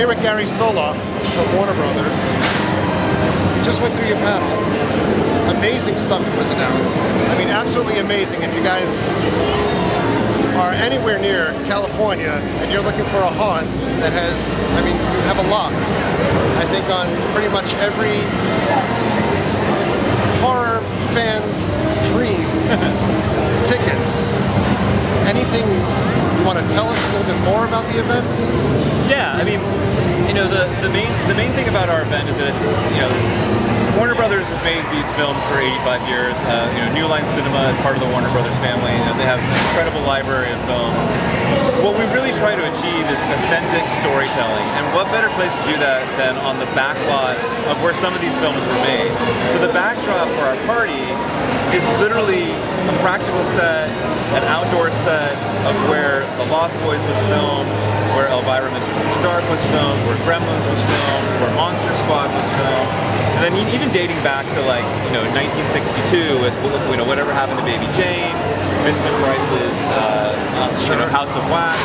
here with Gary Soloff from Warner Brothers. We just went through your panel. Amazing stuff was announced. I mean, absolutely amazing. If you guys are anywhere near California and you're looking for a haunt that has, I mean, you have a lock, I think, on pretty much every horror fan's dream. Tickets. Anything you want to tell us a little bit more about the event? Yeah, I mean, you know, the main thing about our event is that it's, you know, Warner Brothers has made these films for 85 years. You know, New Line Cinema is part of the Warner Brothers family. You know, they have an incredible library of films. What we really try to achieve is authentic storytelling, and what better place to do that than on the back lot of where some of these films were made. So the backdrop for our party is literally a practical set, an outdoor set of where The Lost Boys was filmed, where Elvira Mistress of the Dark was filmed, where Gremlins was filmed, where Monster Squad was filmed, and then even dating back to, like, you know, 1962 with, you know, Whatever Happened to Baby Jane, Vincent Price's you know, House of Wax.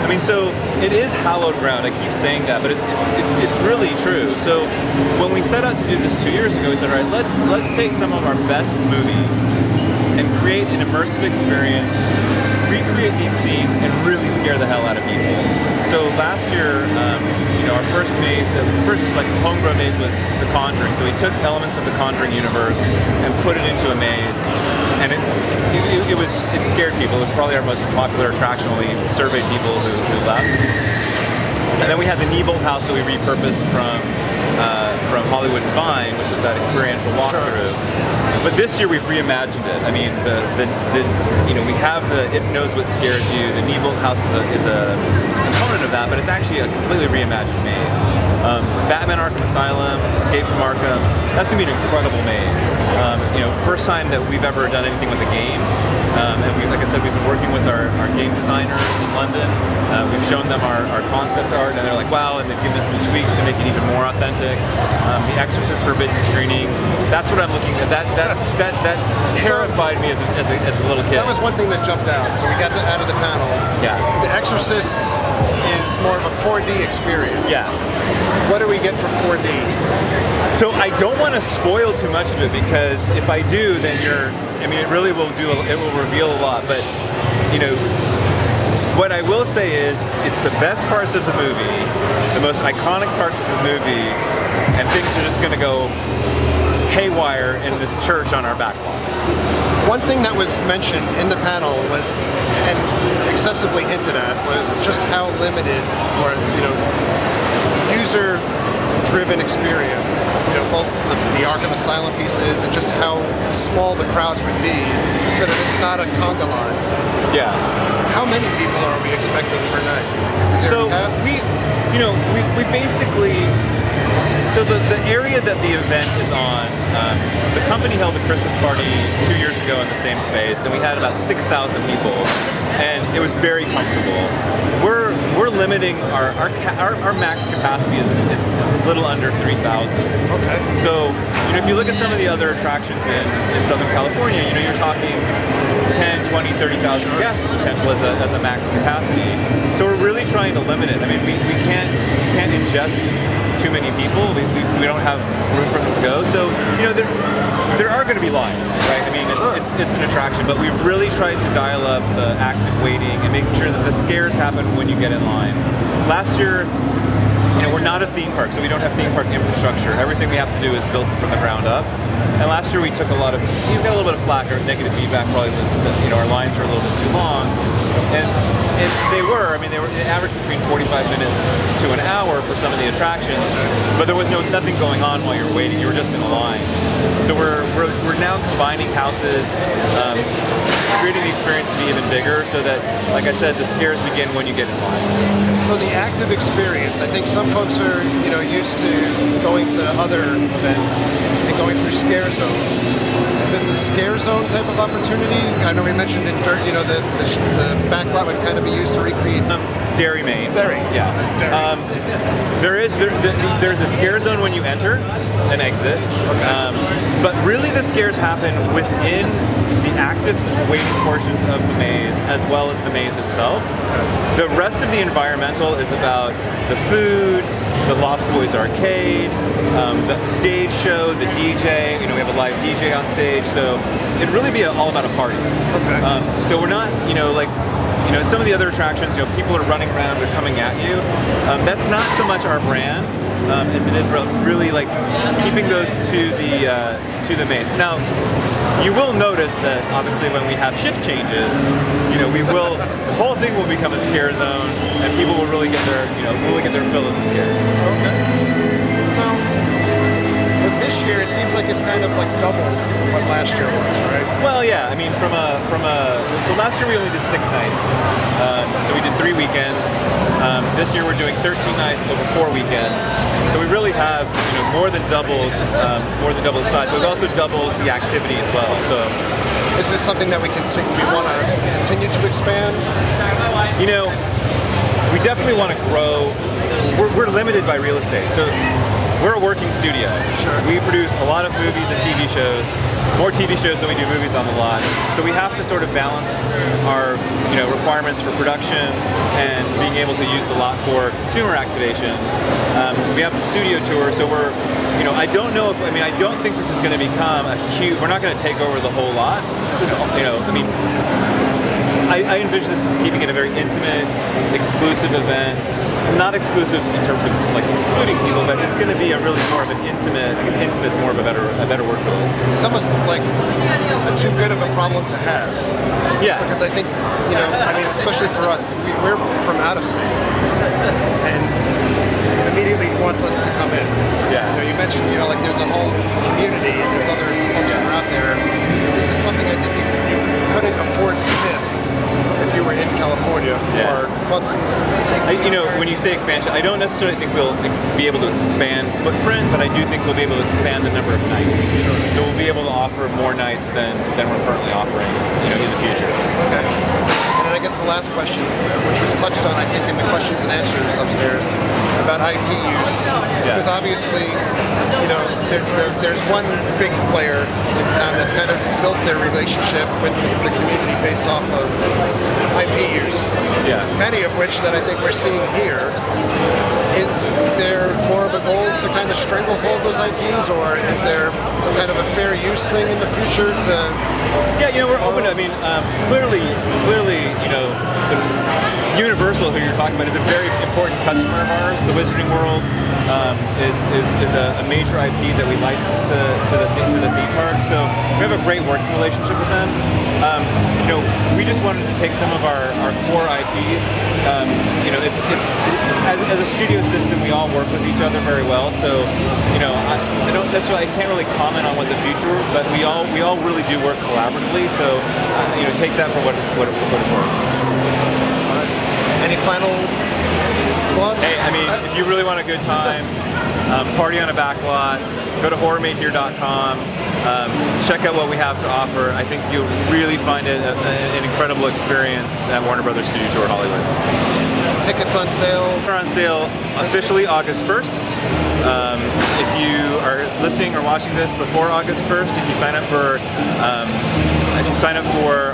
I mean, so it is hallowed ground. I keep saying that, but it's really true. So when we set out to do this 2 years ago, we said, all right, let's take some of our best movies and create an immersive experience, recreate these scenes, and really scare the hell out of people. So last year, you know, our first maze, like homegrown maze, was The Conjuring. So we took elements of the Conjuring universe and put it into a maze, and it scared people. It was probably our most popular attraction when we surveyed people who left. And then we had the Neibolt house that we repurposed from Hollywood and Vine, which was that experiential walkthrough. Sure. But this year we've reimagined it. I mean, you know, we have It Knows What Scares You. The Neibolt house is a component of that, but it's actually a completely reimagined maze. Batman Arkham Asylum, Escape from Arkham, that's gonna be an incredible maze. You know, first time that we've ever done anything with a game. And like I said, we've been working with our game designers in London. We've shown them our concept art, and they're like, wow, and they've given us some tweaks to make it even more authentic. The Exorcist forbidden screening, that's what I'm looking at. That terrified me as a little kid. That was one thing that jumped out, so we got that out of the panel. Yeah. The Exorcist is more of a 4D experience. Yeah. What do we get for 4D? So I don't want to spoil too much of it, because if I do, then I mean, it really will it will reveal a lot. But, you know, what I will say is, it's the best parts of the movie, the most iconic parts of the movie, and things are just going to go haywire in this church on our back lawn. One thing that was mentioned in the panel was, and excessively hinted at, was just how limited, or, you know, user-driven experience, you know, both the Arkham Asylum pieces and just how small the crowds would be, instead of, it's not a conga line. Yeah. How many people are we expecting per night? So we basically, so the area that the event is on, the company held a Christmas party 2 years ago in the same space, and we had about 6,000 people, and it was very comfortable. We're limiting our max capacity is a little under 3,000. Okay. So, you know, if you look at some of the other attractions in Southern California, you know, you're talking 10, 20, 30,000 guests potential as a max capacity. So we're really trying to limit it. I mean, we can't ingest too many people. We don't have room for them to go. So, you know, there are going to be lines, right? I mean, it's an attraction, but we've really tried to dial up the active waiting and making sure that the scares happen when you get in line. Last year, you know, we're not a theme park, so we don't have theme park infrastructure. Everything we have to do is built from the ground up. And last year we took we got a little bit of flack, or negative feedback probably was that, you know, our lines were a little bit too long. And they averaged between 45 minutes to an hour for some of the attractions, but there was nothing going on while you were waiting. You were just in a line. So we're now combining houses, creating the experience to be even bigger, so that, like I said, the scares begin when you get in line. So the active experience, I think some folks are, you know, used to going to other events and going through scare zones. Is this a scare zone type of opportunity? I know we mentioned in dirt, you know, the back lot would kind of be used to recreate. Dairy Main. Dairy. Yeah. Dairy. There's a scare zone when you enter and exit. Okay. But really the scares happen within the active waiting portions of the maze, as well as the maze itself. The rest of the environmental is about the food, the Lost Boys Arcade, the stage show, the DJ. We have a live DJ on stage, so it'd really be all about a party. Okay. So we're not, at some of the other attractions, people are running around, they're coming at you. That's not so much our brand as it is really like keeping those to the maze. Now, you will notice that obviously when we have shift changes, the whole thing will become a scare zone, and people will really get their fill of the scares. Okay. So with this year, it seems like it's kind of like double what last year was, right? Well, yeah. I mean, so last year we only did 6 nights, so we did 3 weekends. This year we're doing 13 nights over 4 weekends. So we really have more than doubled the size. We've also doubled the activity as well. So is this something that we want to continue to expand? We definitely want to grow. We're limited by real estate. So we're a working studio. Sure. We produce a lot of movies and TV shows, more TV shows than we do movies on the lot. So we have to sort of balance our requirements for production and being able to use the lot for consumer activation. We have the studio tour, so we're, I don't think this is going to become a huge, we're not going to take over the whole lot. This is, I envision this keeping it a very intimate, exclusive event. Not exclusive in terms of like excluding people, but it's going to be really more of an intimate. I guess intimate is more of a better word for this. It's almost like too good of a problem to have. Yeah. Because I think especially for us, we're from out of state, and it immediately wants us to come in. Yeah. You mentioned like there's a whole community and there's other folks that are out there. This is something I think you couldn't afford to miss if you were in California for one season. When you say expansion, I don't necessarily think we'll be able to expand footprint, but I do think we'll be able to expand the number of nights. Sure. So we'll be able to offer more nights than we're currently offering, in the future. Okay. And I guess the last question, which was touched on, I think, in the questions and answers upstairs about IP use, because obviously, there's one big player in town that's kind of built their relationship with the community based off of IP use. Yeah. Many of which that I think we're seeing here. Is there more of a goal to kind of stranglehold those IPs, or is there kind of a fair use thing in the future to? Yeah, we're open. Clearly, Universal, who you're talking about, is a very important customer of ours. The Wizarding World is a major IP that we license to the theme park. So we have a great working relationship with them. We just wanted to take some of our core IPs. It's as a studio system, we all work with each other very well. So I can't really comment on what the future, but we all really do work collaboratively. So take that for what it's worth. Any final thoughts? Hey, if you really want a good time, party on a back lot, go to horrormadehere.com, check out what we have to offer. I think you'll really find it an incredible experience at Warner Brothers Studio Tour Hollywood. Tickets on sale? They're on sale officially August 1st. If you are listening or watching this before August 1st, if you sign up for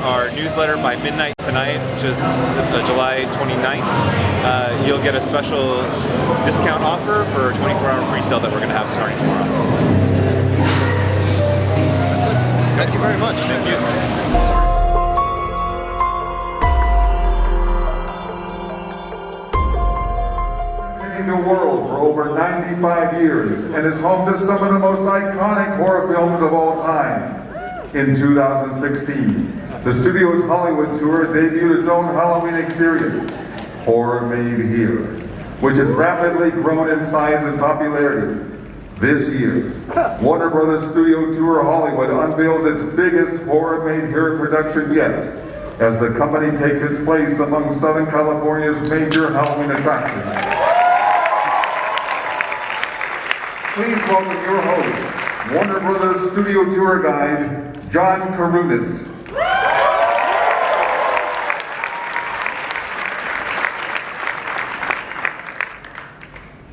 our newsletter by midnight tonight, which is July 29th, you'll get a special discount offer for a 24-hour pre-sale that we're going to have starting tomorrow. That's it. Thank you very much. Thank you. The world for over 95 years and is home to some of the most iconic horror films of all time. In 2016, the studio's Hollywood tour debuted its own Halloween experience, Horror Made Here, which has rapidly grown in size and popularity. This year, Warner Brothers Studio Tour Hollywood unveils its biggest Horror Made Here production yet, as the company takes its place among Southern California's major Halloween attractions. Please welcome your host, Warner Brothers Studio Tour Guide, John Karunas.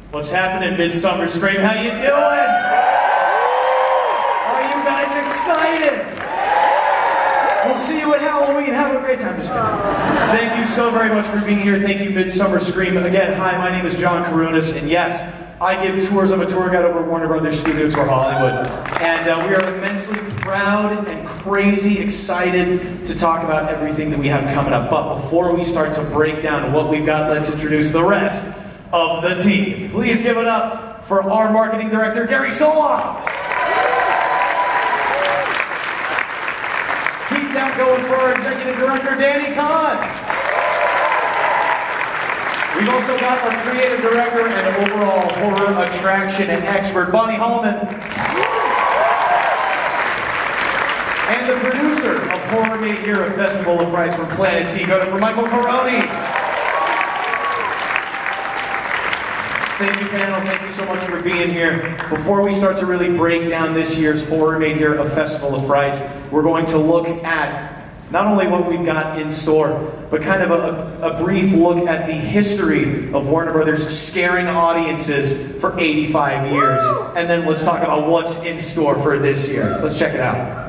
What's happening, Midsummer Scream? How you doing? Are you guys excited? We'll see you at Halloween. Have a great time. Just kidding. Thank you so very much for being here. Thank you, Midsummer Scream. Again, hi, my name is John Karunas, and yes, I give tours. I'm a tour guide over at Warner Brothers Studio Tour Hollywood. And we are immensely proud and crazy excited to talk about everything that we have coming up. But before we start to break down what we've got, let's introduce the rest of the team. Please give it up for our marketing director, Gary Soloff. Keep that going for our executive director, Danny Kahn. We've also got our creative director and overall horror attraction expert, Bonnie Holloman. And the producer of Horror Made Here, a Festival of Frights from Planet C. Go to for Michael Coroni. Thank you, panel. Thank you so much for being here. Before we start to really break down this year's Horror Made Here, a Festival of Frights, we're going to look at not only what we've got in store, but kind of a brief look at the history of Warner Brothers scaring audiences for 85 years. And then let's talk about what's in store for this year. Let's check it out.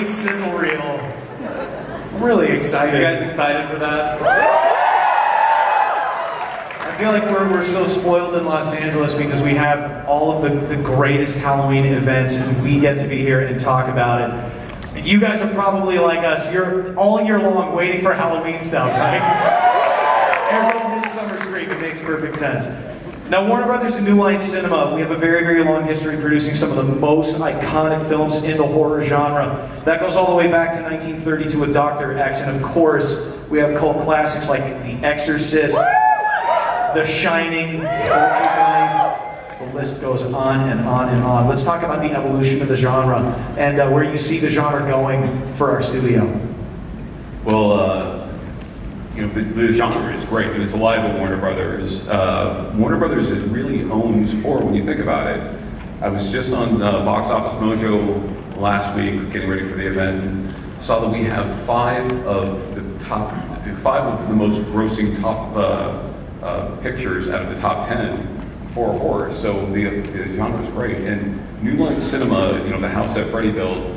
Sizzle reel. I'm really excited. Are you guys excited for that? I feel like we're so spoiled in Los Angeles because we have all of the greatest Halloween events and we get to be here and talk about it. And you guys are probably like us. You're all year long waiting for Halloween stuff, right? Everyone Midsummer Scream, it makes perfect sense. Now, Warner Brothers and New Line Cinema, we have a very, very long history producing some of the most iconic films in the horror genre. That goes all the way back to 1932 with Dr. X, and of course, we have cult classics like The Exorcist, The Shining, Poltergeist. The list goes on and on and on. Let's talk about the evolution of the genre and where you see the genre going for our studio. Well, the genre is great. It's alive at Warner Brothers. Warner Brothers really owns horror when you think about it. I was just on Box Office Mojo last week, getting ready for the event, and saw that we have five of the most grossing top pictures out of the top 10 for horror. So the genre is great. And New Line Cinema, the house that Freddie built,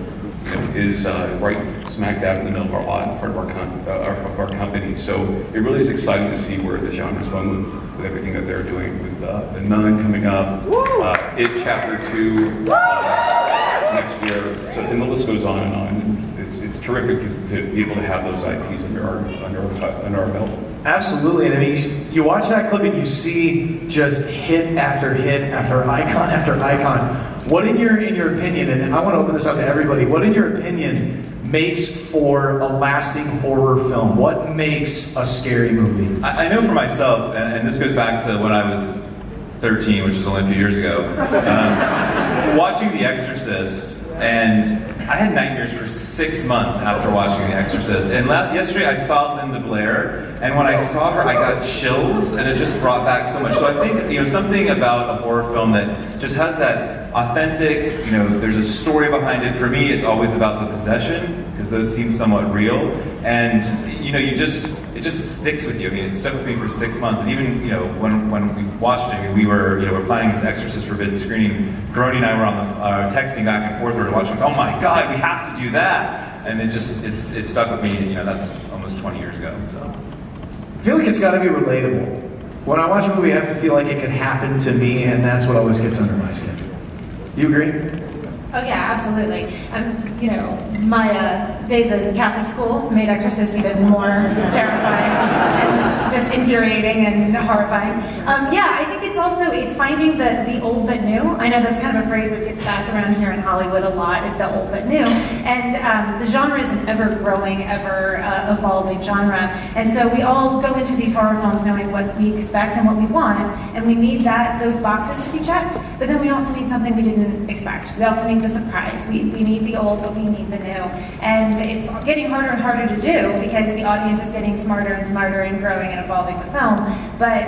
is right smack dab in the middle of our lot, part of our company. So it really is exciting to see where the genre's going with everything that they're doing, with The Nun coming up, It Chapter 2 next year. So, and the list goes on and on. It's terrific to be able to have those IPs under our belt. Absolutely, and I mean, you watch that clip and you see just hit after icon after icon. What in your opinion, and I want to open this up to everybody, what in your opinion makes for a lasting horror film? What makes a scary movie? I know for myself, and this goes back to when I was 13, which was only a few years ago, watching The Exorcist, and I had nightmares for 6 months after watching The Exorcist. And yesterday I saw Linda Blair, and when I saw her, I got chills, and it just brought back so much. So I think, something about a horror film that just has that authentic, there's a story behind it. For me, it's always about the possession, because those seem somewhat real. And, it just sticks with you. I mean, it stuck with me for 6 months. And even, when we watched it, we were planning this Exorcist Forbidden screening. Garoni and I were on the texting back and forth. We were watching. Oh my God, we have to do that! And it stuck with me. That's almost 20 years ago. So I feel like it's got to be relatable. When I watch a movie, I have to feel like it could happen to me, and that's what always gets under my skin. You agree? Oh yeah, absolutely. My days at Catholic school made Exorcist even more terrifying and just infuriating and horrifying. I think it's finding the old but new. I know that's kind of a phrase that gets backed around here in Hollywood a lot, is the old but new. And the genre is an ever-growing, ever-evolving genre. And so we all go into these horror films knowing what we expect and what we want, and we need those boxes to be checked, but then we also need something we didn't expect. We also need the surprise. We need the old, but we need the new. And it's getting harder and harder to do because the audience is getting smarter and smarter and growing and evolving the film. But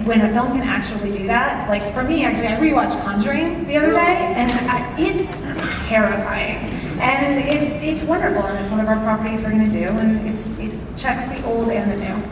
when a film can actually do that, like for me, actually, I rewatched Conjuring the other day, and it's terrifying. And it's wonderful, and it's one of our properties we're going to do, and it checks the old and the new.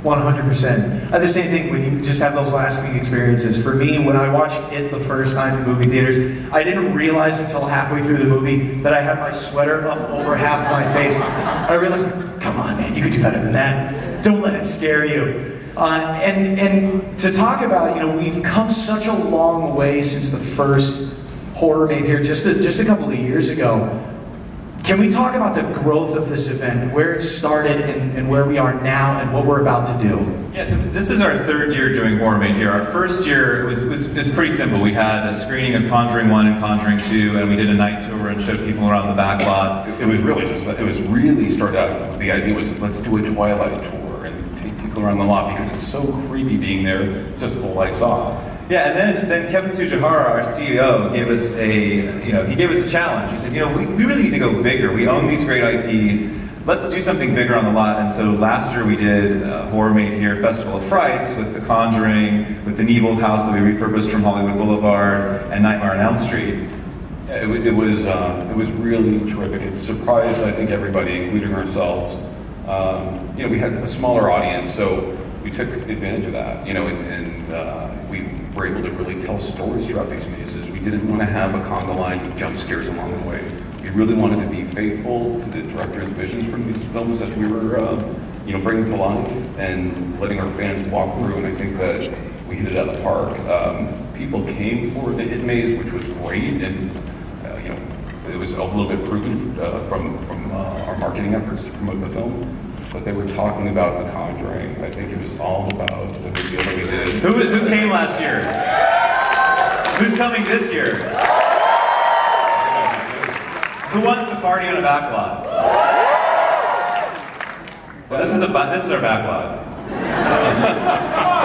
100%. The same thing when you just have those lasting experiences. For me, when I watched it the first time in movie theaters, I didn't realize until halfway through the movie that I had my sweater up over half of my face. I realized, come on, man, you could do better than that. Don't let it scare you. And to talk about, we've come such a long way since the first horror made here just a couple of years ago. Can we talk about the growth of this event, where it started and where we are now and what we're about to do? Yeah, so this is our third year doing Horror Made here. Our first year was pretty simple. We had a screening of Conjuring 1 and Conjuring 2, and we did a night tour and showed people around the back lot. It was really started out, the idea was, let's do a Twilight tour and take people around the lot because it's so creepy being there, just the lights off. Yeah, and then Kevin Tsujihara, our CEO, gave us a challenge. He said, we really need to go bigger. We own these great IPs. Let's do something bigger on the lot. And so last year we did Horror Made Here Festival of Frights with The Conjuring, with the Neibolt house that we repurposed from Hollywood Boulevard, and Nightmare on Elm Street. Yeah, it was really terrific. It surprised, I think, everybody, including ourselves. We had a smaller audience, so we took advantage of that, and we were able to really tell stories throughout these mazes. We didn't want to have a conga line with jump scares along the way. We really wanted to be faithful to the director's visions from these films that we were, bringing to life and letting our fans walk through. And I think that we hit it out of the park. People came for the hit maze, which was great, and it was a little bit proven from our marketing efforts to promote the film. But they were talking about The Conjuring. I think it was all about the video that we did. Who came last year? Who's coming this year? Who wants to party on a back lot? Well, this is our back lot.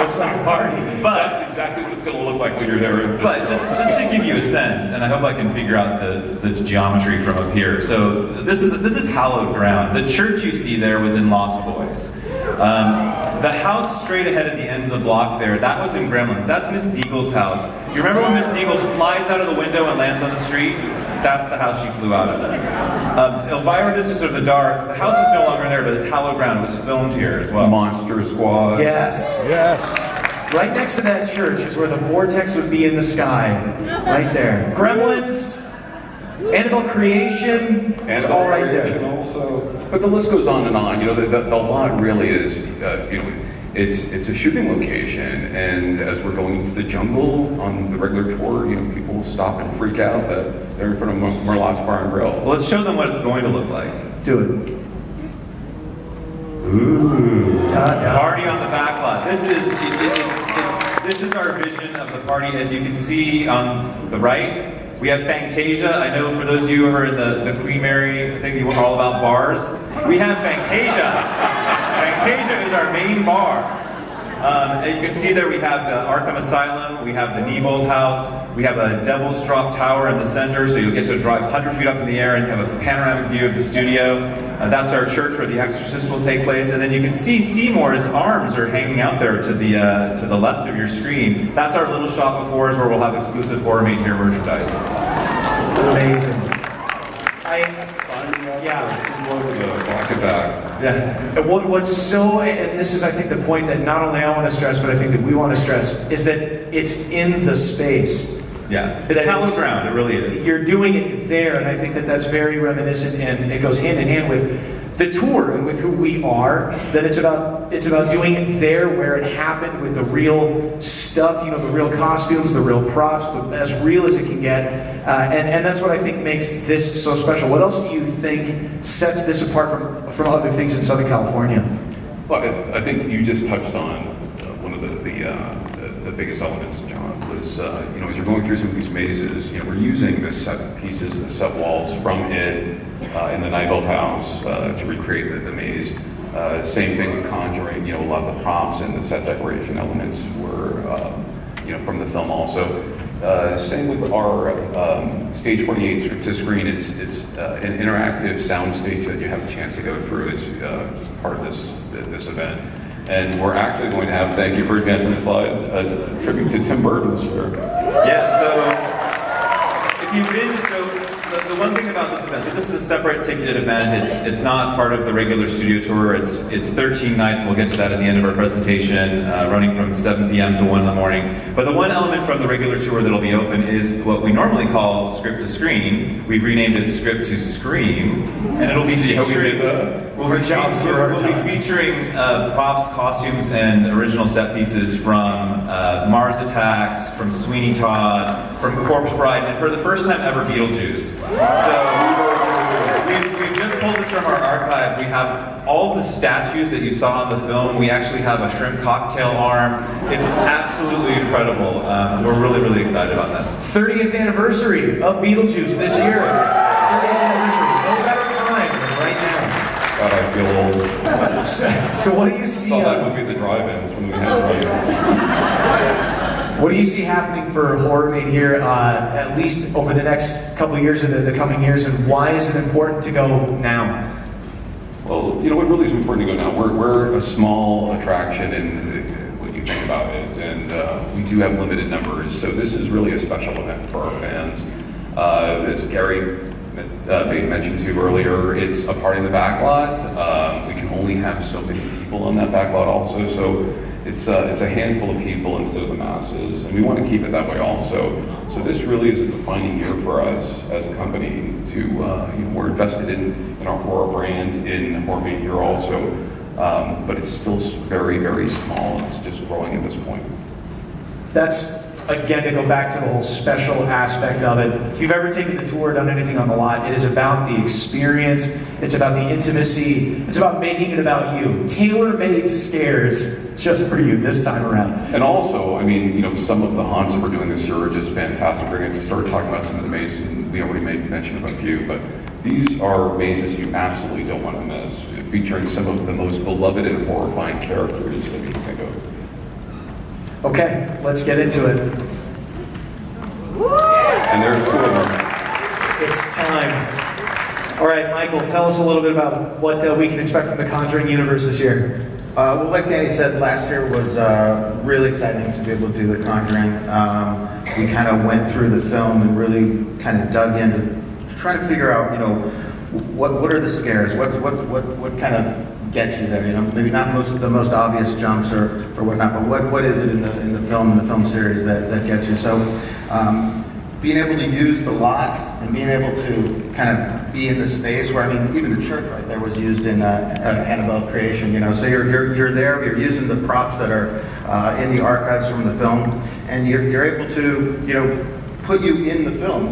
Looks like a party. But that's exactly what it's going to look like when you're there. But just to give you a sense, and I hope I can figure out the geometry from up here. So this is hallowed ground. The church you see there was in Lost Boys. The house straight ahead at the end of the block there, that was in Gremlins. That's Miss Deagle's house. You remember when Miss Deagle flies out of the window and lands on the street? That's the house she flew out of. Elvira Mistress of the Dark, the house is no longer there, but it's hallowed ground. It was filmed here as well. Monster Squad. Yes. Right next to that church is where the vortex would be in the sky. Right there. Gremlins, Annabelle Creation, it's all right there. Also, but the list goes on and on. The lot really is, it's a shooting location, and as we're going into the jungle on the regular tour, people will stop and freak out that they're in front of Murlot's Bar and Grill. Well, let's show them what it's going to look like. Do it. Ooh. Ta-da. Party on the back lot. This is our vision of the party. As you can see on the right, we have Fantasia. I know for those of you who are in the Queen Mary, I think you were all about bars. We have Fantasia. Fantasia is our main bar. And you can see there we have the Arkham Asylum, we have the Neibold House, we have a Devil's Drop Tower in the center, so you'll get to drive 100 feet up in the air and have a panoramic view of the studio. That's our church where the Exorcist will take place, and then you can see Seymour's arms are hanging out there to the left of your screen. That's our little shop of horrors where we'll have exclusive Horror Made Here merchandise. Amazing. Yeah. What's so, and this is I think the point that not only I want to stress, but I think that we want to stress, is that it's in the space. Yeah, it's hallowed ground, it really is. You're doing it there, and I think that that's very reminiscent, and it goes hand in hand with the tour and with who we are, that it's about doing it there where it happened with the real stuff, the real costumes, the real props, as real as it can get, and that's what I think makes this so special. What else do you think sets this apart from other things in Southern California? Well, I think you just touched on one of the biggest elements, John, was as you're going through some of these mazes, we're using the set pieces, the set walls from it in the Neibold House to recreate the maze. Same thing with Conjuring. A lot of the props and the set decoration elements were from the film also. Same with our Stage 48 script to screen. It's an interactive sound stage that you have a chance to go through as part of this event. And we're actually going to have, thank you for advancing the slide, a tribute to Tim Burton this year. Yeah, so if you've been, the one thing about this event, so this is a separate ticketed event. It's not part of the regular studio tour. It's 13 nights. We'll get to that at the end of our presentation, running from 7 p.m. to 1 in the morning. But the one element from the regular tour that'll be open is what we normally call script to screen. We've renamed it Script to Scream, and it'll be featuring. We'll be featuring props, costumes, and original set pieces from Mars Attacks, from Sweeney Todd, from Corpse Bride, and for the first time ever, Beetlejuice. So we've just pulled this from our archive. We have all the statues that you saw in the film. We actually have a shrimp cocktail arm. It's absolutely incredible. We're really, really excited about this. 30th anniversary of Beetlejuice this year. 30th anniversary. No better time than right now. God, I feel old. So what do you see? Saw that movie at the drive-ins when we had drive-ins. What do you see happening for Horror Made Here, at least over the next couple of years, or the coming years, and why is it important to go now? Well, what really is important to go now? We're a small attraction when you think about it, and we do have limited numbers, so this is really a special event for our fans. As Gary mentioned to you earlier, it's a party in the back lot. We can only have so many people on that back lot also, so it's a handful of people instead of the masses, and we want to keep it that way also. So this really is a defining year for us as a company. We're invested in our horror brand, in Horror Made Here also, but it's still very, very small, and it's just growing at this point. That's, again, to go back to the whole special aspect of it. If you've ever taken the tour, done anything on the lot, it is about the experience, it's about the intimacy, it's about making it about you. Tailor-made scares just for you this time around. And also, some of the haunts that we're doing this year are just fantastic. We're going to start talking about some of the mazes, and we already made mention of a few, but these are mazes you absolutely don't want to miss, featuring some of the most beloved and horrifying characters that you can think of. Okay, let's get into it. And there's 2 of them. It's time. All right, Michael, tell us a little bit about what we can expect from the Conjuring universe this year. Well, like Danny said, last year was really exciting to be able to do The Conjuring. We kind of went through the film and really kind of dug into trying to figure out, what are the scares? What kind of gets you there? Maybe not the most obvious jumps or whatnot, but what is it in the film series that gets you? So being able to use the lot and being able to kind of be in the space where, even the church right there was used in Annabelle creation, so you're there, you're using the props that are in the archives from the film, and you're able to, put you in the film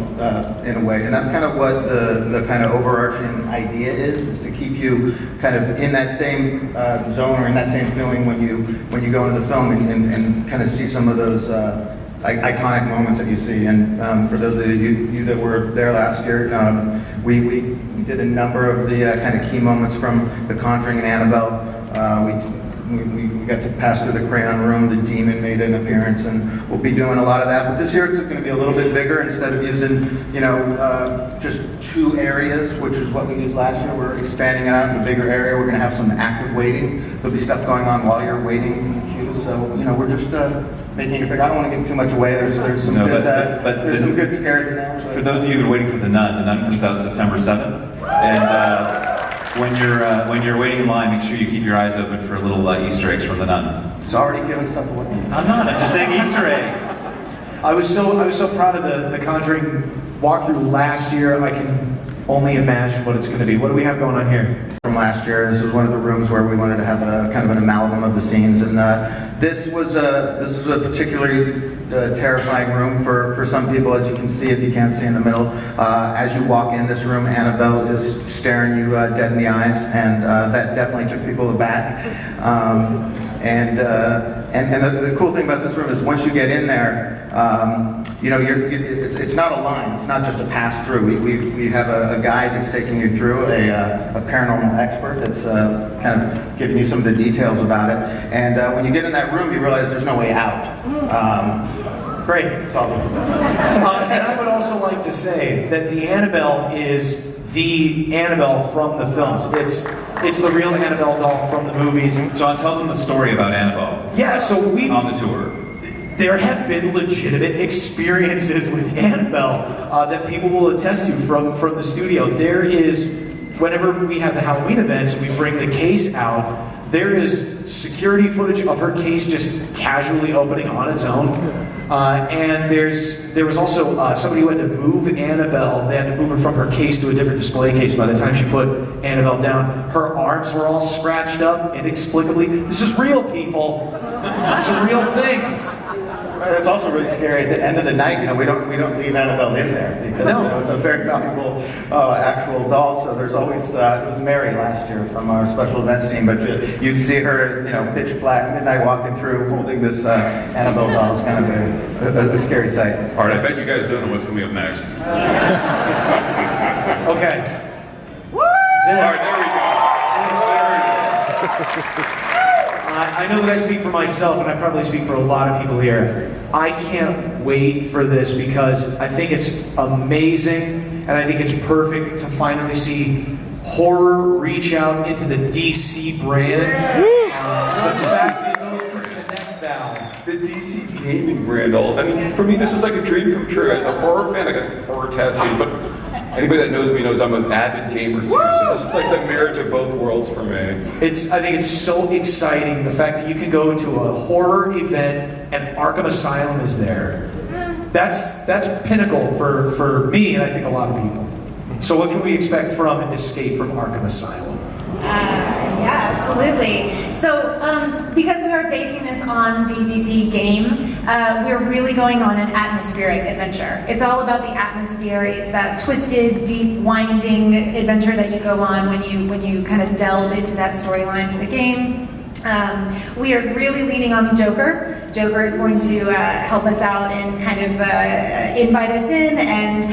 in a way, and that's kind of what the kind of overarching idea is to keep you kind of in that same zone or in that same feeling when you go into the film and kind of see some of those iconic moments that you see. And for those of you that were there last year, we did a number of the kind of key moments from The Conjuring and Annabelle. We we got to pass through the crayon room. The demon made an appearance, and we'll be doing a lot of that. But this year it's going to be a little bit bigger. Instead of using, just 2 areas, which is what we used last year, we're expanding it out in a bigger area. We're going to have some active waiting. There'll be stuff going on while you're waiting in the queue. So, we're just making it bigger. I don't want to give too much away. There's some there's some good scares in there. For those of you who are waiting for The Nun comes out September 7th. And when you're waiting in line, make sure you keep your eyes open for little Easter eggs from The Nun. It's already giving stuff away. I'm not. I'm just saying Easter eggs. I was so proud of the Conjuring walkthrough last year. I can only imagine what it's going to be. What do we have going on here? From last year, this was one of the rooms where we wanted to have a kind of an amalgam of the scenes, and this is a particularly terrifying room for some people, as you can see if you can't see in the middle. As you walk in this room, Annabelle is staring you dead in the eyes, and that definitely took people aback. And the cool thing about this room is once you get in there, it's not a line. It's not just a pass through. We have a guide that's taking you through, a paranormal expert that's kind of giving you some of the details about it. And when you get in that room, you realize there's no way out. Great. That's all. And I would also like to say that the Annabelle is the Annabelle from the films. It's the real Annabelle doll from the movies. John, tell them the story about Annabelle. Yeah, so we've on the tour. There have been legitimate experiences with Annabelle that people will attest to from the studio. There is, whenever we have the Halloween events and we bring the case out, there is security footage of her case just casually opening on its own. And there was also somebody who had to move Annabelle. They had to move her from her case to a different display case. By the time she put Annabelle down, her arms were all scratched up inexplicably. This is real, people. These are real things. It's also really scary. At the end of the night, we don't leave Annabelle in there because it's a very valuable actual doll. So there's always it was Mary last year from our special events team, but you'd see her, pitch black midnight walking through holding this Annabelle doll. It's kind of a scary sight. All right, I bet you guys don't know what's coming up next. Okay. All right, there we go. I know that I speak for myself, and I probably speak for a lot of people here. I can't wait for this because I think it's amazing, and I think it's perfect to finally see horror reach out into the DC brand. The fact that those can connect now. The DC gaming brand, I mean, for me, this is like a dream come true. As a horror fan, I got horror tattoos, but anybody that knows me knows I'm an avid gamer too. So this is like the marriage of both worlds for me. I think it's so exciting, the fact that you can go to a horror event and Arkham Asylum is there. That's pinnacle for me and I think a lot of people. So what can we expect from Escape from Arkham Asylum? Yeah, absolutely. So, because we are basing this on the DC game, we're really going on an atmospheric adventure. It's all about the atmosphere. It's that twisted, deep, winding adventure that you go on when you kind of delve into that storyline for the game. We are really leaning on the Joker. Joker is going to help us out and kind of invite us in. And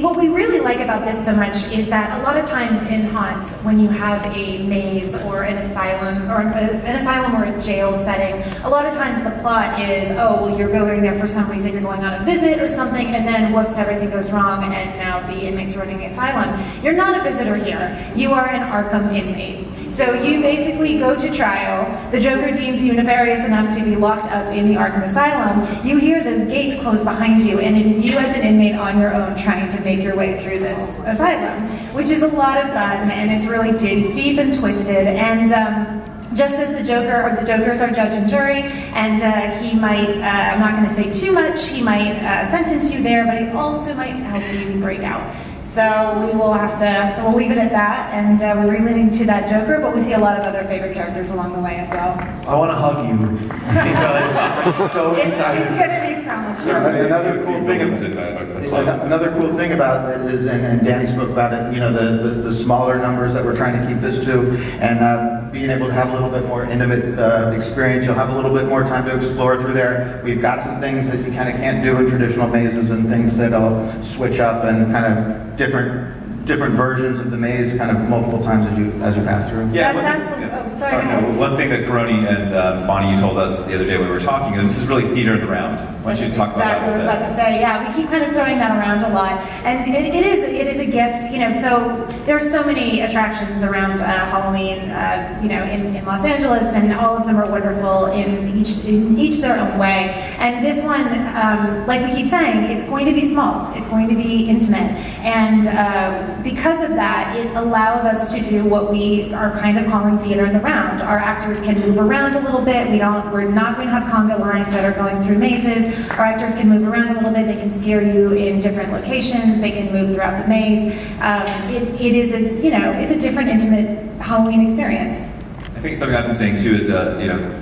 what we really like about this so much is that a lot of times in haunts, when you have a maze or an asylum or a jail setting, a lot of times the plot is, oh, well, you're going there for some reason, you're going on a visit or something, and then whoops, everything goes wrong, and now the inmates are running the asylum. You're not a visitor here. You are an Arkham inmate. So you basically go to trial. The Joker deems you nefarious enough to be locked up in the Arkham Asylum. You hear those gates close behind you, and it is you as an inmate on your own trying to make your way through this asylum, which is a lot of fun, and it's really deep and twisted. And just as the Joker's our judge and jury, and he might, I'm not going to say too much, he might sentence you there, but he also might help you break out. So we'll leave it at that, and we're relating to that Joker, but we see a lot of other favorite characters along the way as well. I want to hug you because I'm so excited. It's going to be so much fun. Another cool thing about it is, and Danny spoke about it, the smaller numbers that we're trying to keep this to, and being able to have a little bit more intimate experience. You'll have a little bit more time to explore through there. We've got some things that you kind of can't do in traditional mazes and things that'll switch up and kind of different different versions of the maze kind of multiple times as you pass through? Yeah, That's one thing- absolutely. yeah. Oh, sorry. go No, ahead. one thing that Karoni and Bonnie, you told us the other day when we were talking, and this is really theater in the round. Why don't you That's talk about that exactly what I was a about bit? to say. Yeah, we keep kind of throwing that around a lot, and it is a gift. You know, so there's so many attractions around Halloween. You know, in Los Angeles, and all of them are wonderful in each their own way. And this one, like we keep saying, it's going to be small. It's going to be intimate, and because of that, it allows us to do what we are kind of calling theater in the round. Our actors can move around a little bit. We're not going to have conga lines that are going through mazes. Our actors can move around a little bit. They can scare you in different locations. They can move throughout the maze. It is it's a different, intimate Halloween experience. I think something I've been saying too is,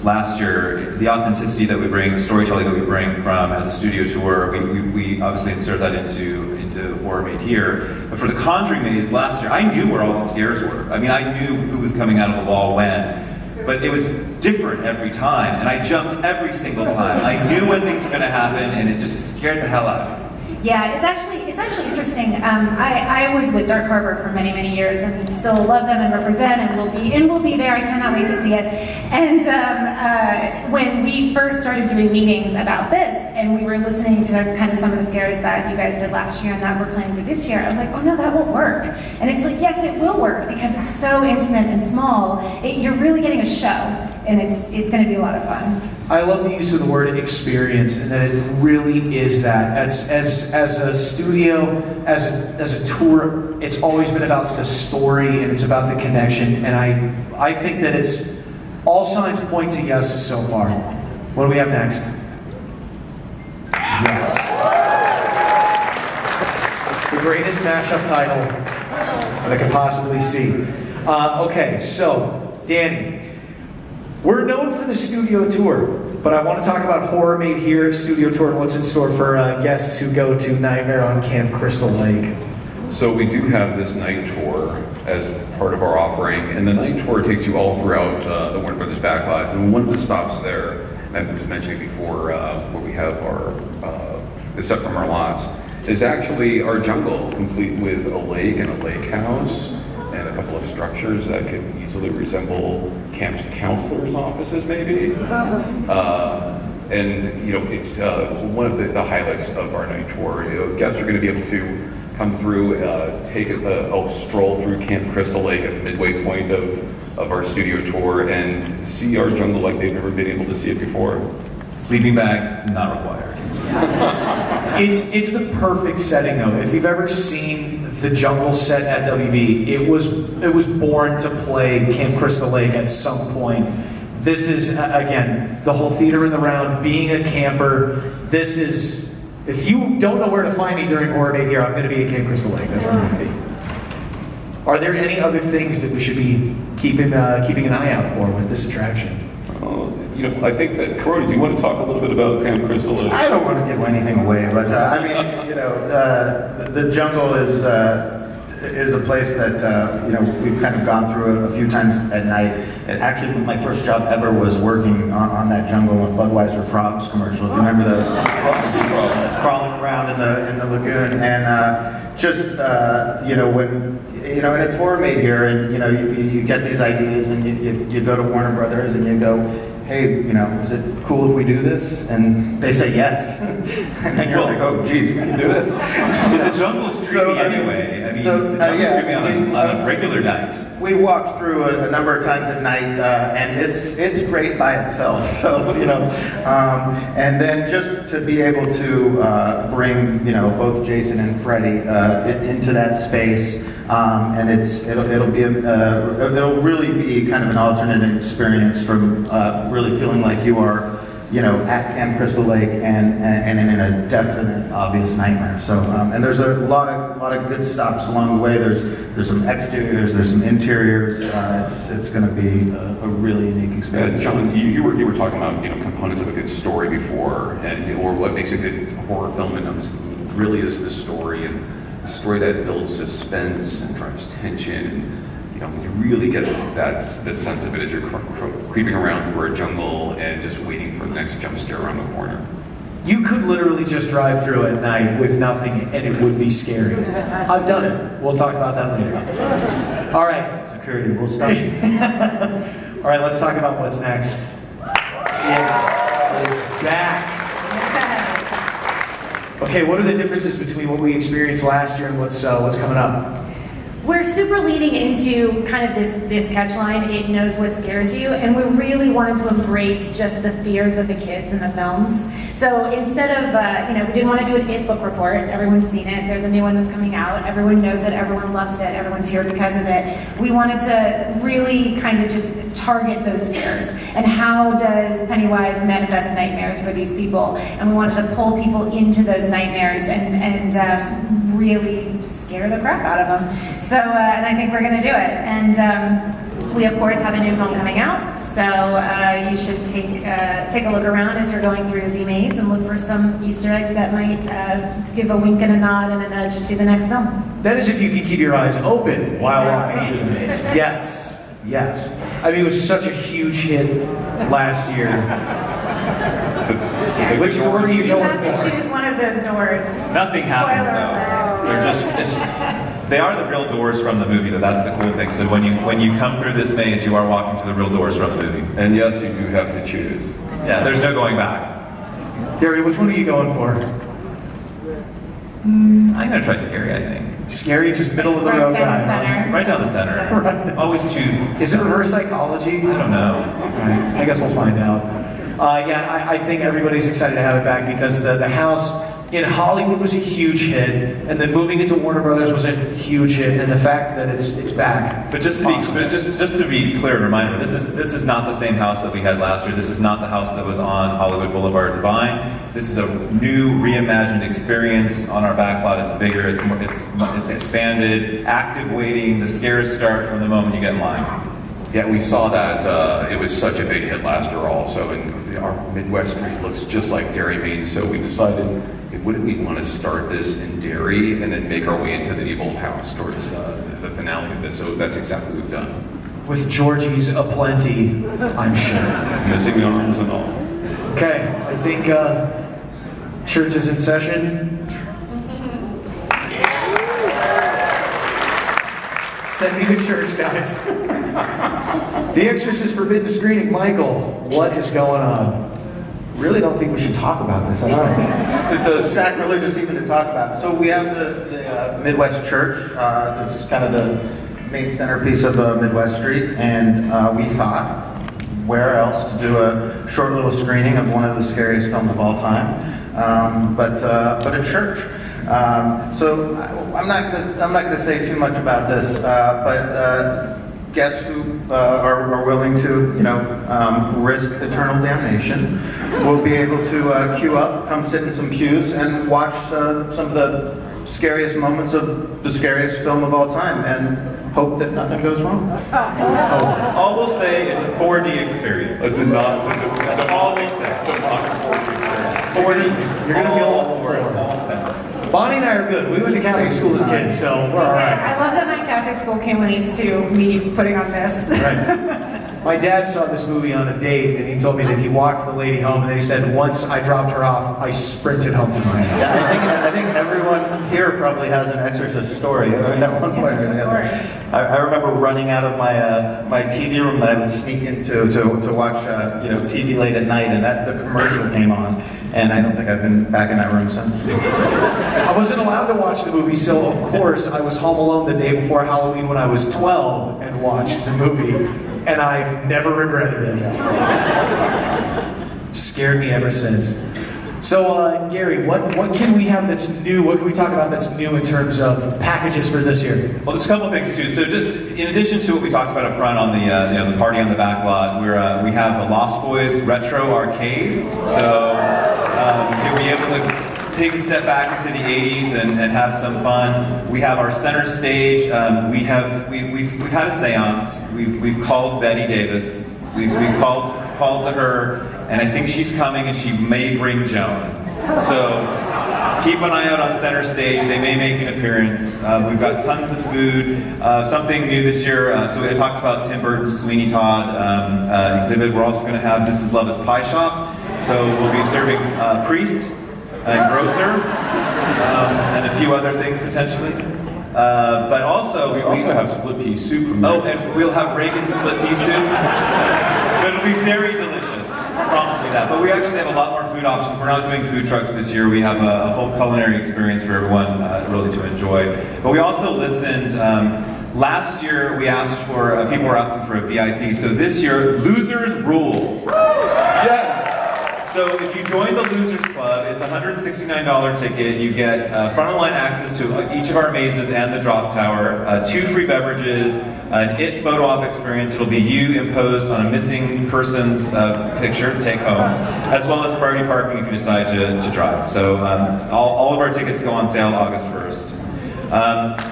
last year, the authenticity that we bring, the storytelling that we bring from as a studio tour, we obviously insert that into Horror Made Here. But for the Conjuring maze last year, I knew where all the scares were. I mean, I knew who was coming out of the wall when. But it was different every time, and I jumped every single time. I knew when things were going to happen, and it just scared the hell out of me. Yeah, it's actually interesting. I was with Dark Harbor for many years, and still love them and represent, and we'll be there. I cannot wait to see it. And when we first started doing meetings about this, and we were listening to kind of some of the scares that you guys did last year and that we're planning for this year, I was like, oh no, that won't work. And it's like, yes, it will work because it's so intimate and small. You're really getting a show, and it's going to be a lot of fun. I love the use of the word experience, and that it really is that. As a studio, as a tour, it's always been about the story and it's about the connection. And I think that it's all signs point to yes so far. What do we have next? Yes. The greatest mashup title that I could possibly see. Okay, so Danny. We're known for the studio tour, but I want to talk about Horror Made Here studio tour and what's in store for guests who go to Nightmare on Camp Crystal Lake. So we do have this night tour as part of our offering, and the night tour takes you all throughout the Warner Brothers backlot. And one of the stops there, and I was mentioning before, where we have our the set from our lots, is actually our jungle, complete with a lake and a lake house, and a couple of structures that could easily resemble camp counselors' offices, maybe. And it's one of the highlights of our night tour. Guests are going to be able to come through, take a stroll through Camp Crystal Lake at the midway point of our studio tour, and see our jungle like they've never been able to see it before. Sleeping bags, not required. It's the perfect setting though. If you've ever seen the jungle set at WB, it was born to play Camp Crystal Lake at some point. This is again the whole theater in the round, being a camper. This is, if you don't know where to find me during Horror Made Here, I'm going to be at Camp Crystal Lake. That's where I'm going to be. Are there any other things that we should be keeping an eye out for with this attraction? I think that, Karoni, do you want to talk a little bit about Camp Crystal Lake? I don't want to give anything away, but the jungle is a place that we've kind of gone through a few times at night. And actually, my first job ever was working on that jungle on Budweiser Frogs commercials. You remember those? Crawling around in the lagoon, and and it's Horror Made Here, and you get these ideas, and you go to Warner Brothers, and you go, hey, is it cool if we do this? And they say yes. And then you're like, oh, geez, we can do this. The jungle is creepy anyway. The jungle's creepy on a regular night. We walked through a number of times at night, and it's great by itself. So, and then just to be able to bring, both Jason and Freddie into that space, and it'll really be kind of an alternate experience from really feeling like you are, at Camp Crystal Lake and in a definite, obvious nightmare. So, and there's a lot of good stops along the way. There's some exteriors, there's some interiors. It's going to be a really unique experience. John, you were talking about components of a good story before, and or what makes a good horror film, and it really is the story, and a story that builds suspense and drives tension, and you really get the sense of it as you're creeping around through a jungle and just waiting for the next jump scare around the corner. You could literally just drive through at night with nothing and it would be scary. I've done it. We'll talk about that later. All right. Security, we'll stop you. All right, let's talk about what's next. It is back. Okay, what are the differences between what we experienced last year and what's coming up? We're super leaning into kind of this catchline, it knows what scares you, and we really wanted to embrace just the fears of the kids in the films. So instead of, we didn't want to do an It book report, everyone's seen it, there's a new one that's coming out, everyone knows it, everyone loves it, everyone's here because of it. We wanted to really kind of just target those fears, and how does Pennywise manifest nightmares for these people, and we wanted to pull people into those nightmares and really scare the crap out of them. So, and I think we're going to do it. And we, of course, have a new film coming out. So you should take a look around as you're going through the maze and look for some Easter eggs that might give a wink and a nod and a nudge to the next film. That is if you can keep your eyes open while walking through the maze. Yes, yes. I mean, it was such a huge hit last year. Which door are you You going have to for? choose one of those doors. Nothing happens Spoiler though. alert. They're just they are the real doors from the movie though. That's the cool thing. So when you come through this maze, you are walking through the real doors from the movie. And yes, you do have to choose. Yeah, there's no going back. Gary, which one are you going for? I'm gonna try scary, I think. Scary, just middle of the Right road down the guy. center. Right down the center. Right. Always choose. Is it reverse psychology? I don't know. Alright, I guess we'll find out. I think everybody's excited to have it back because the house in Hollywood was a huge hit, and then moving into Warner Brothers was a huge hit, and the fact that it's back. But just to be clear and reminder, this is not the same house that we had last year. This is not the house that was on Hollywood Boulevard and Vine. This is a new reimagined experience on our backlot. It's bigger, it's more, it's expanded, active waiting. The scares start from the moment you get in line. Yeah, we saw that it was such a big hit last year also, and our Midwest Street looks just like Derry, Maine, so we decided, wouldn't we want to start this in Derry and then make our way into the new old house towards the finale of this, so that's exactly what we've done. With Georgie's aplenty, I'm sure. Missing arms and all. Okay, I think church is in session. Send me to church, guys. The Exorcist forbidden screening. Michael, what is going on? Really don't think we should talk about this at all. It's sacrilegious even to talk about. So we have the Midwest Church. It's kind of the main centerpiece of Midwest Street, and we thought, where else to do a short little screening of one of the scariest films of all time, but a church. So I'm not gonna say too much about this, but guests who are willing to, risk eternal damnation will be able to queue up, come sit in some pews, and watch some of the scariest moments of the scariest film of all time, and hope that nothing goes wrong. All we'll say is a 4D experience. That's all we'll say. 4D. You're gonna feel all over all senses. Bonnie and I are good. We went to Catholic school as kids, so we're all right. I love that my Catholic school came leads to me putting on this. My dad saw this movie on a date, and he told me that he walked the lady home, and then he said, once I dropped her off, I sprinted home to my house. Yeah, I think everyone here probably has an Exorcist story at one point or the other. I remember running out of my TV room that I would sneak into to watch TV late at night, and the commercial came on, and I don't think I've been back in that room since. I wasn't allowed to watch the movie, so of course I was home alone the day before Halloween when I was 12 and watched the movie, and I've never regretted it. Scared me ever since. So, Gary, what can we have that's new? What can we talk about that's new in terms of packages for this year? Well, there's a couple things too. So, just in addition to what we talked about up front on the the party on the back lot, we have the Lost Boys Retro Arcade. So you'll be able to take a step back into the 80s and have some fun. We have our center stage. We've had a seance. We've called Betty Davis. We've called to her, and I think she's coming, and she may bring Joan. So keep an eye out on center stage. They may make an appearance. We've got tons of food. Something new this year. So I talked about Tim Burton's Sweeney Todd exhibit. We're also going to have Mrs. Lovett's Pie Shop. So we'll be serving priest and grocer, and a few other things potentially. But also, We also have split pea soup from oh, and we'll have Reagan split pea soup. But it'll be very delicious. I promise you that. But we actually have a lot more food options. We're not doing food trucks this year. We have a whole culinary experience for everyone really to enjoy. But we also listened. Last year we asked for people were asking for a VIP. So this year, losers rule. Yes! So if you join the Losers Club, it's a $169 ticket. You get front-of-the-line access to each of our mazes and the drop tower, 2 free beverages, an IT photo op experience. It'll be you imposed on a missing person's picture to take home, as well as priority parking if you decide to drive. So all of our tickets go on sale August 1st.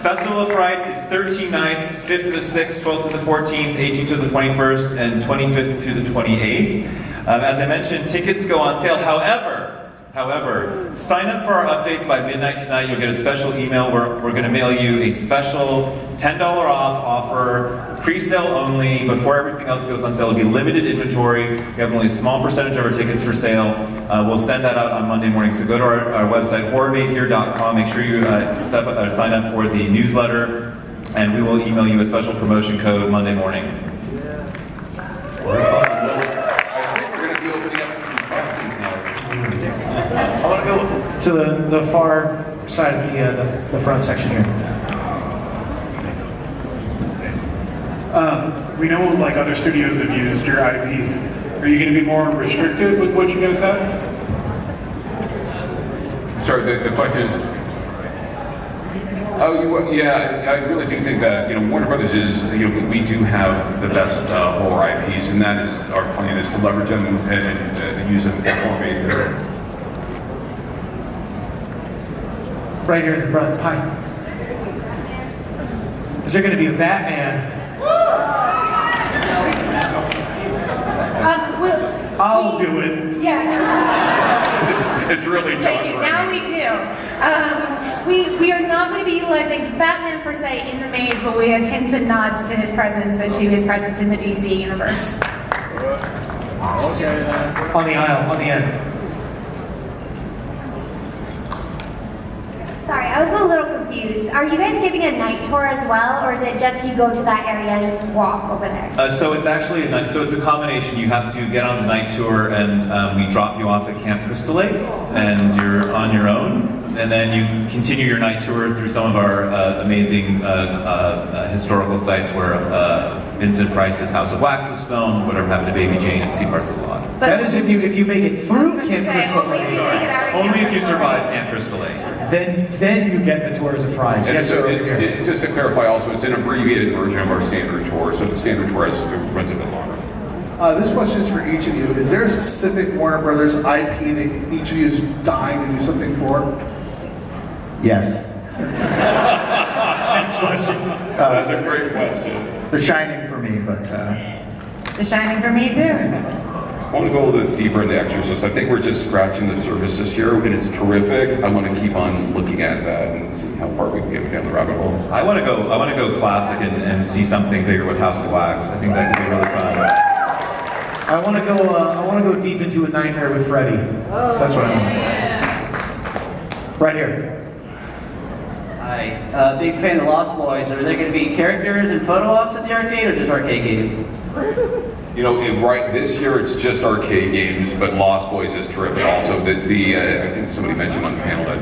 Festival of Frights is 13 nights, 5th to the 6th, 12th to the 14th, 18th to the 21st, and 25th to the 28th. As I mentioned, tickets go on sale. However, sign up for our updates by midnight tonight. You'll get a special email where we're going to mail you a special $10 off offer, pre-sale only, before everything else goes on sale. It'll be limited inventory. We have only a small percentage of our tickets for sale. We'll send that out on Monday morning. So go to our website, horrormadehere.com. Make sure you sign up for the newsletter, and we will email you a special promotion code Monday morning. I want to go to the far side of the front section here. We know like other studios have used your IPs. Are you going to be more restrictive with what you guys have? Sorry, the question is, yeah, I really do think that, Warner Brothers is, we do have the best horror IPs, and that is our plan, is to leverage them and use them for horror. Right here in the front. Hi. Is there going to be a Batman? I'll do it. Yeah. It's really tough. Thank you. Now we do. We are not going to be utilizing Batman per se in the maze, but we have hints and nods to his presence and to his presence in the DC universe. On the aisle, on the end. Sorry, I was a little confused. Are you guys giving a night tour as well, or is it just you go to that area and walk over there? So it's actually it's a combination. You have to get on the night tour, and we drop you off at Camp Crystal Lake, and you're on your own. And then you continue your night tour through some of our amazing historical sites where Vincent Price's House of Wax was filmed, whatever happened to Baby Jane, and see parts of the lot. But that is if you make it through Camp Crystal only Lake. if you make it out of Only Camp if you Crystal survive Lake. Camp Crystal Lake. Then you get the tour as a prize. And Yes, so sir. just to clarify also, it's an abbreviated version of our standard tour, so the standard tour runs a bit longer. This question is for each of you. Is there a specific Warner Brothers IP that each of you is dying to do something for? Yes. Next question. That's a great question. The Shining for me, but The Shining for me too. I want to go a little bit deeper into Exorcist. I think we're just scratching the surface this year, and it's terrific. I want to keep on looking at that and see how far we can get down the rabbit hole. I want to go classic and see something bigger with House of Wax. I think that could be really fun. I want to go deep into A Nightmare with Freddy. That's what I want. Right here. Hi, big fan of Lost Boys. Are there going to be characters and photo ops at the arcade, or just arcade games? Right this year it's just arcade games, but Lost Boys is terrific. Also, I think somebody mentioned on the panel that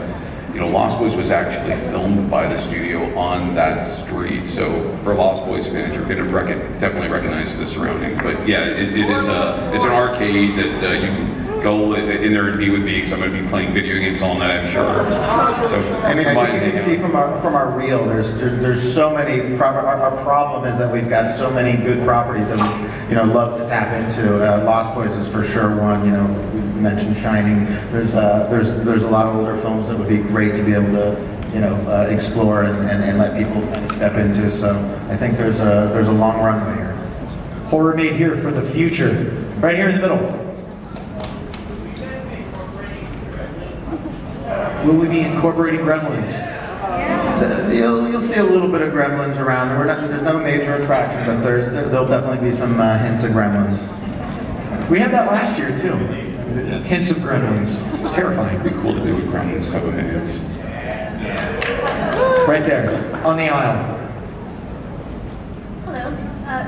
Lost Boys was actually filmed by the studio on that street. So for Lost Boys fans, you're going to definitely recognize the surroundings. But yeah, it's an arcade that you can go in there and be with me, because I'm going to be playing video games all night, I'm sure. So I mean, I think you can see from our reel, there's so many. Our problem is that we've got so many good properties that we love to tap into. Lost Boys is for sure one. We mentioned Shining. There's a lot of older films that would be great to be able to explore and let people kind of step into. So I think there's a long runway here. Horror made here for the future. Right here in the middle. Will we be incorporating Gremlins? You'll see a little bit of Gremlins around. There's no major attraction, but there'll definitely be some hints of Gremlins. We had that last year too. Hints of gremlins. It's terrifying. It'd be cool to do with gremlins type of hands. Right there, on the aisle. Hello.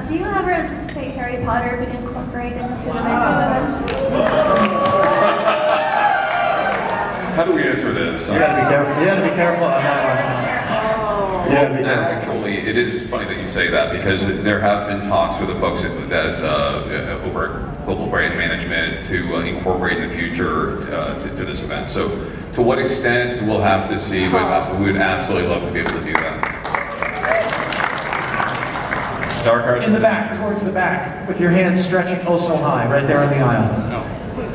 Do you ever anticipate Harry Potter being incorporated into the nighttime events? How do we answer this? You gotta be careful. You gotta be careful on that one. You gotta be careful. Actually, it is funny that you say that because there have been talks with the folks that over at Global Brand Management to incorporate in the future to this event. So, to what extent we'll have to see, but we would absolutely love to be able to do that. Dark arts In the back, towards the back, with your hands stretching oh so high, right there on the aisle.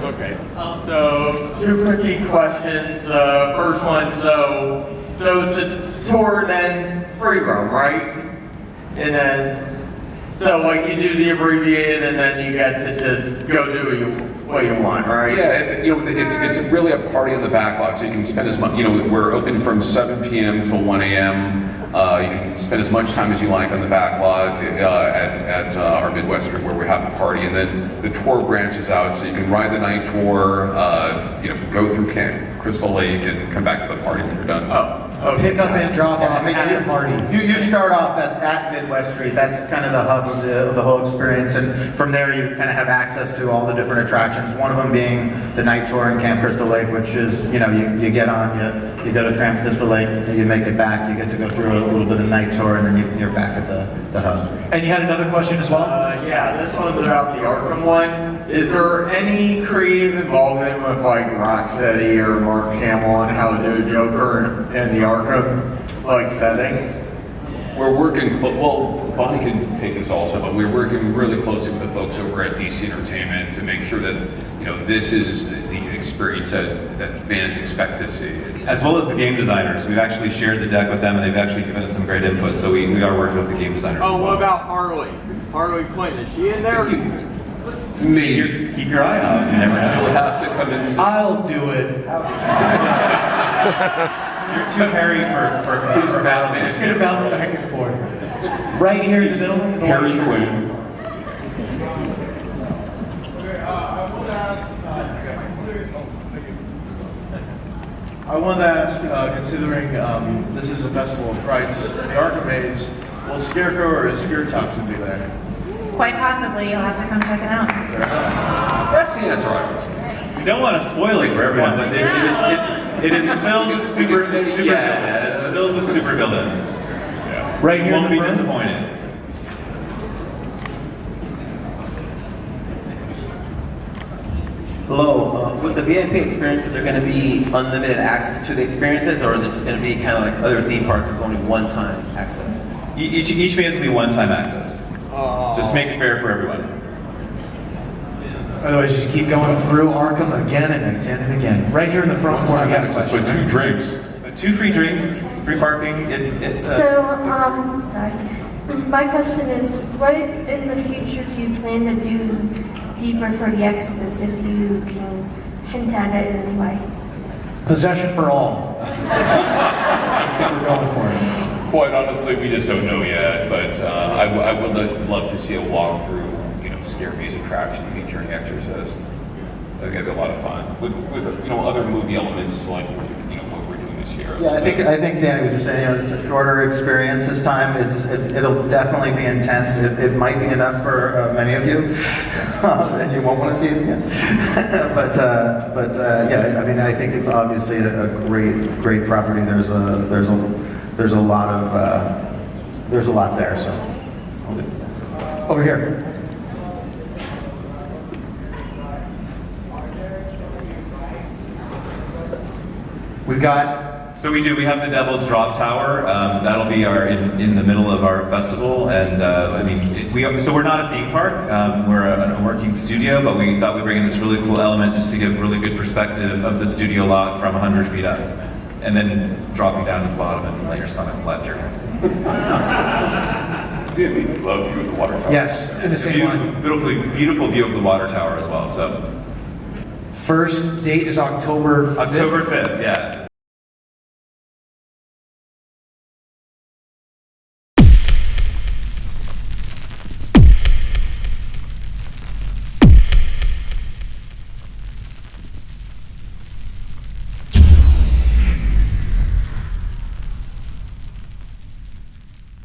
Okay. So, two quickie questions. First one, so it's a tour then free roam, right? And then, so like you do the abbreviated and then you get to just go do what you want, right? Yeah, it's really a party on the back lot, so you can spend as much, we're open from 7 p.m. till 1 a.m. You can spend as much time as you like on the back lot at our Midwestern where we have a party, and then the tour branches out, so you can ride the night tour, go through Camp Crystal Lake and come back to the party when you're done. Okay. Pick up and drop off at the party. You start off at Midwest Street. That's kind of the hub of the whole experience, and from there you kind of have access to all the different attractions. One of them being the night tour in Camp Crystal Lake, which is you get on, you go to Camp Crystal Lake, you make it back, you get to go through a little bit of night tour, and then you're back at the hub. And you had another question as well? Yeah, this one's about the Arkham one. Is there any creative involvement with like Rocksteady or Mark Hamill on how to do Joker in the Arkham setting? We're working, well, Bonnie can take this also, but we're working really closely with the folks over at DC Entertainment to make sure that, this is the experience that fans expect to see. As well as the game designers. We've actually shared the deck with them and they've actually given us some great input, so we are working with the game designers as well. What about Harley? Harley Quinn, is she in there? Maybe. Keep your eye out, you never know. You'll have to come and see. I'll do it. You're too hairy for Batman. It's going to bounce back and forth. Right here in the middle. Harry Quinn. I wanted to ask, considering this is a Festival of Frights, the Arkham Maze, will Scarecrow or is Fear Toxin be there? Quite possibly, you'll have to come check it out. That's the answer I would say. We don't want to spoil it for everyone, but it is filled with super villains. It's filled with super villains. Right here. You won't be disappointed. Hello, with the VIP experiences, are going to be unlimited access to the experiences, or is it just going to be kind of like other theme parks with only one-time access? Each maze will be one-time access, just to make it fair for everyone. Otherwise, just keep going through Arkham again and again and again. Right here in the front corner, you have a question. But 2 drinks. 2 free drinks, free parking. Sorry. My question is, what in the future do you plan to do deeper for The Exorcist, if you can hint at it in any way? Possession for all. I think we're going for it. Quite honestly, we just don't know yet, but I would love to see a walkthrough, scare maze attraction featuring Exorcist. I think that'd be a lot of fun with other movie elements like what we're doing this year. Yeah, I think Danny was just saying, it's a shorter experience this time. It'll definitely be intense. It might be enough for many of you, and you won't want to see it again. but yeah, I mean, I think it's obviously a great property. There's a lot there. So I'll leave it at that. Over here. We've got. So we have the Devil's Drop Tower. That'll be in the middle of our festival, and we're not a theme park. We're a working studio, but we thought we'd bring in this really cool element just to give really good perspective of the studio lot from 100 feet up, and then dropping down to the bottom and lay your stomach flat there. Love view of the water tower. Yes, in the same line. Beautiful view of the water tower as well. So first date is October 5th. October 5th, yeah.